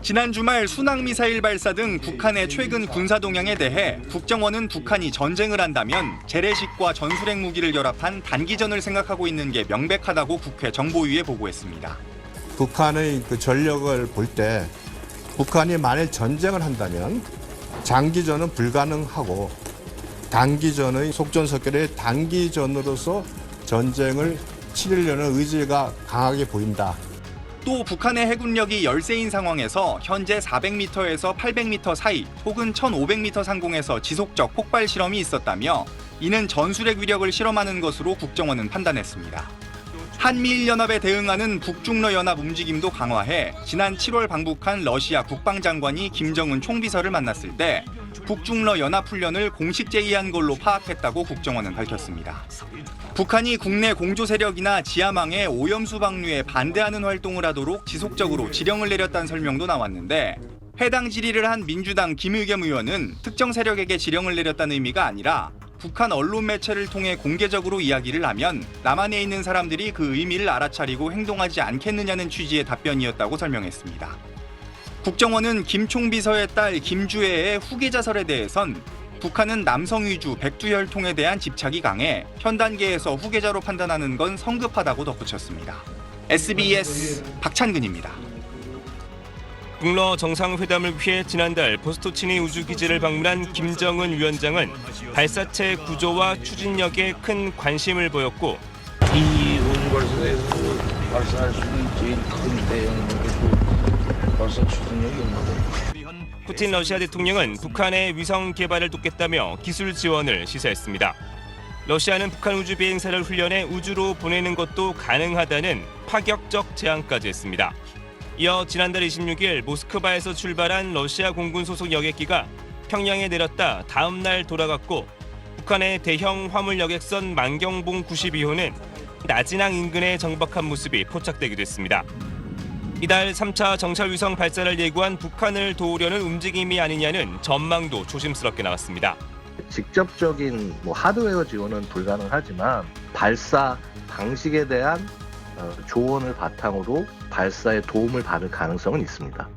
지난 주말 순항미사일 발사 등 북한의 최근 군사 동향에 대해 국정원은 북한이 전쟁을 한다면 재래식과 전술핵 무기를 결합한 단기전을 생각하고 있는 게 명백하다고 국회 정보위에 보고했습니다. 북한의 그 전력을 볼 때 북한이 만일 전쟁을 한다면 장기전은 불가능하고 단기전의 속전속결의 단기전으로서 전쟁을 치르려는 의지가 강하게 보인다. 또 북한의 해군력이 열세인 상황에서 현재 400m에서 800m 사이 혹은 1500m 상공에서 지속적 폭발 실험이 있었다며 이는 전술핵 위력을 실험하는 것으로 국정원은 판단했습니다. 한미일연합에 대응하는 북중러 연합 움직임도 강화해 지난 7월 방북한 러시아 국방장관이 김정은 총비서를 만났을 때 북중러 연합훈련을 공식 제의한 걸로 파악했다고 국정원은 밝혔습니다. 북한이 국내 공조 세력이나 지하망에 오염수 방류에 반대하는 활동을 하도록 지속적으로 지령을 내렸다는 설명도 나왔는데 해당 질의를 한 민주당 김의겸 의원은 특정 세력에게 지령을 내렸다는 의미가 아니라 북한 언론 매체를 통해 공개적으로 이야기를 하면 남한에 있는 사람들이 그 의미를 알아차리고 행동하지 않겠느냐는 취지의 답변이었다고 설명했습니다. 국정원은 김 총비서의 딸 김주애의 후계자설에 대해선 북한은 남성 위주 백두혈통에 대한 집착이 강해 현 단계에서 후계자로 판단하는 건 성급하다고 덧붙였습니다. SBS 박찬근입니다. 북러 정상회담을 위해 지난달 보스토치니 우주기지를 방문한 김정은 위원장은 발사체 구조와 추진력에 큰 관심을 보였고 이 우주발사에서 발사할 수 있는 제일 큰 대형 발사 추진력이 없는데 푸틴 러시아 대통령은 북한의 위성 개발을 돕겠다며 기술 지원을 시사했습니다. 러시아는 북한 우주 비행사를 훈련해 우주로 보내는 것도 가능하다는 파격적 제안까지 했습니다. 이어 지난달 26일 모스크바에서 출발한 러시아 공군 소속 여객기가 평양에 내렸다 다음 날 돌아갔고 북한의 대형 화물 여객선 만경봉 92호는 나진항 인근에 정박한 모습이 포착되기도 했습니다. 이달 3차 정찰 위성 발사를 예고한 북한을 도우려는 움직임이 아니냐는 전망도 조심스럽게 나왔습니다. 직접적인 하드웨어 지원은 불가능하지만 발사 방식에 대한 조언을 바탕으로 발사에 도움을 받을 가능성은 있습니다.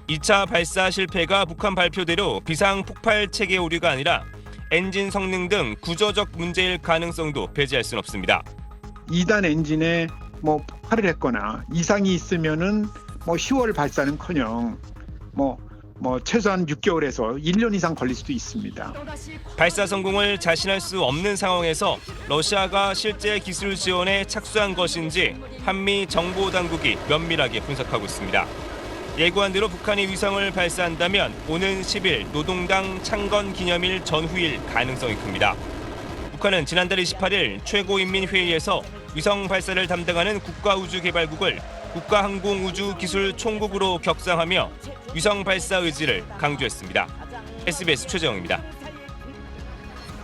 2차 발사 실패가 북한 발표대로 비상 폭발 체계 오류가 아니라 엔진 성능 등 구조적 문제일 가능성도 배제할 수는 없습니다. 2단 엔진에 폭발을 했거나 이상이 있으면은 10월 발사는커녕 최소한 6개월에서 1년 이상 걸릴 수도 있습니다. 발사 성공을 자신할 수 없는 상황에서 러시아가 실제 기술 지원에 착수한 것인지 한미 정보 당국이 면밀하게 분석하고 있습니다. 예고한 대로 북한이 위성을 발사한다면 오는 10일 노동당 창건 기념일 전후일 가능성이 큽니다. 북한은 지난달 28일 최고인민회의에서 위성 발사를 담당하는 국가우주개발국을 국가항공우주기술총국으로 격상하며 위성 발사 의지를 강조했습니다. SBS 최재영입니다.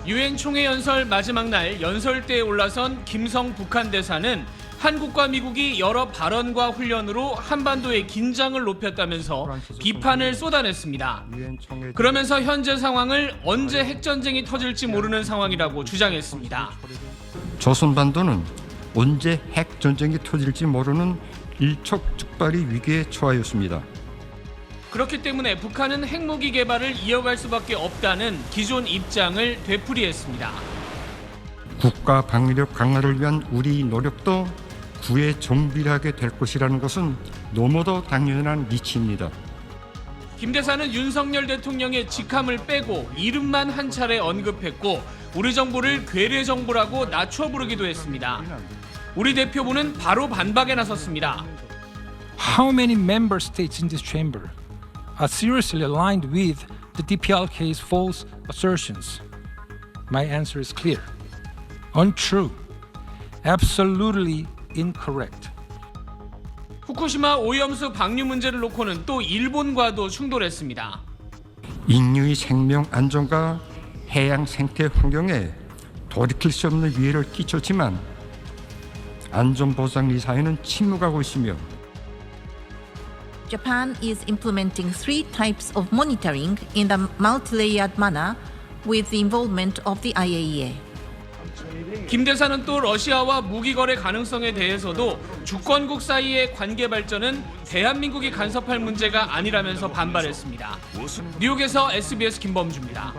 유엔 총회 연설 마지막 날 연설대에 올라선 김성 북한 대사는 한국과 미국이 여러 발언과 훈련으로 한반도의 긴장을 높였다면서 비판을 쏟아냈습니다. 그러면서 현재 상황을 언제 핵전쟁이 터질지 모르는 상황이라고 주장했습니다. 조선반도는 언제 핵전쟁이 터질지 모르는 일촉즉발의 위기에 처하였습니다. 그렇기 때문에 북한은 핵무기 개발을 이어갈 수밖에 없다는 기존 입장을 되풀이했습니다. 국가 방위력 강화를 위한 우리 노력도 구애 정비하게 될 것이라는 것은 너무도 당연한 이치입니다. 김 대사는 윤석열 대통령의 직함을 빼고 이름만 한 차례 언급했고 우리 정부를 괴뢰 정부라고 낮춰 부르기도 했습니다. 우리 대표부는 바로 반박에 나섰습니다. How many member states in this chamber are seriously aligned with the DPRK's false assertions? My answer is clear. Untrue. Absolutely incorrect. 후쿠시마 오염수 방류 문제를 놓고는 또 일본과도 충돌했습니다. 인류의 생명 안전과 해양 생태 환경에 돌이킬 수 없는 위해를 끼쳤지만 안전보장 이사회는 침묵하고 있으며 Japan is implementing 3 types of monitoring in a multi-layered manner with the involvement of the IAEA. 김 대사는 또 러시아와 무기 거래 가능성에 대해서도 주권국 사이의 관계 발전은 대한민국이 간섭할 문제가 아니라면서 반발했습니다. 뉴욕에서 SBS 김범주입니다.